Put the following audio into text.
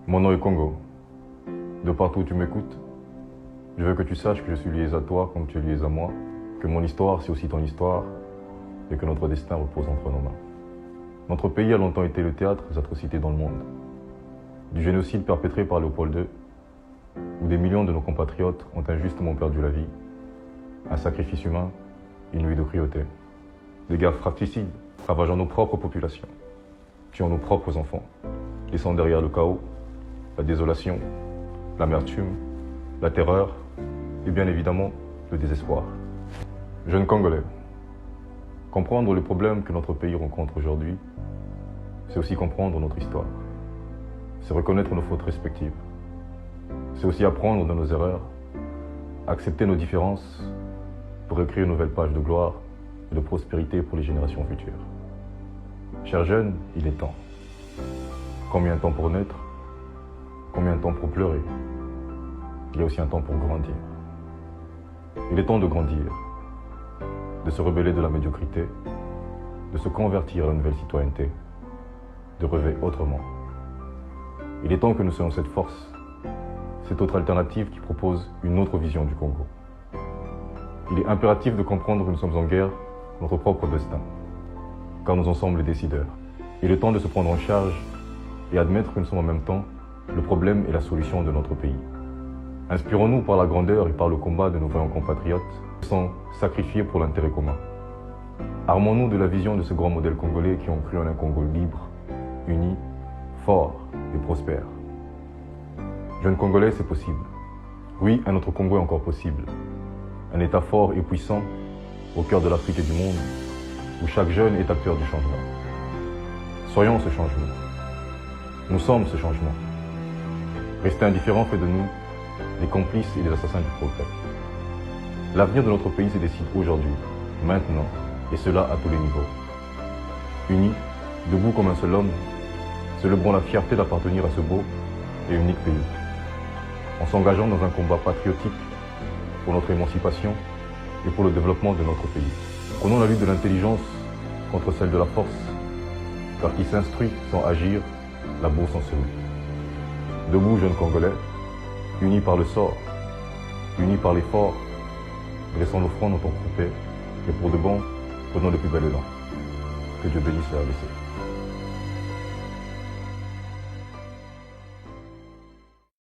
Mon nom est Congo. De partout où tu m'écoutes, je veux que tu saches que je suis lié à toi comme tu es lié à moi, que mon histoire c'est aussi ton histoire et que notre destin repose entre nos mains. Notre pays a longtemps été le théâtre des atrocités dans le monde. Du génocide perpétré par Léopold II, où des millions de nos compatriotes ont injustement perdu la vie, un sacrifice humain, une nuit de cruauté. Des guerres fratricides ravageant nos propres populations, tuant nos propres enfants, laissant derrière le chaos, la désolation, l'amertume, la terreur et bien évidemment le désespoir. Jeunes Congolais, comprendre le problème que notre pays rencontre aujourd'hui, c'est aussi comprendre notre histoire. C'est reconnaître nos fautes respectives. C'est aussi apprendre de nos erreurs, accepter nos différences pour écrire une nouvelle page de gloire et de prospérité pour les générations futures. Chers jeunes, il est temps. Combien de temps pour naître? Combien de temps pour pleurer? Il y a aussi un temps pour grandir. Il est temps de grandir, de se rebeller de la médiocrité, de se convertir à la nouvelle citoyenneté, de rêver autrement. Il est temps que nous soyons cette force, cette autre alternative qui propose une autre vision du Congo. Il est impératif de comprendre que nous sommes en guerre pour notre propre destin, car nous en sommes les décideurs. Il est temps de se prendre en charge et admettre que nous sommes en même temps le problème et la solution de notre pays. Inspirons-nous par la grandeur et par le combat de nos vaillants compatriotes qui sont sacrifiés pour l'intérêt commun. Armons-nous de la vision de ce grand modèle congolais qui ont cru en un Congo libre, uni, fort et prospère. Jeunes Congolais, c'est possible. Oui, un autre Congo est encore possible. Un État fort et puissant au cœur de l'Afrique et du monde, où chaque jeune est acteur du changement. Soyons ce changement. Nous sommes ce changement. Rester indifférents fait de nous des complices et des assassins du progrès. L'avenir de notre pays se décide aujourd'hui, maintenant, et cela à tous les niveaux. Unis, debout comme un seul homme, célébrons la fierté d'appartenir à ce beau et unique pays. En s'engageant dans un combat patriotique pour notre émancipation et pour le développement de notre pays. Prenons la lutte de l'intelligence contre celle de la force, car qui s'instruit sans agir, la bourse en celui. Debout, jeunes Congolais, unis par le sort, unis par l'effort, dressons nos fronts dans ton coupé, et pour de bon, prenons le plus bel élan. Que Dieu bénisse la RDC.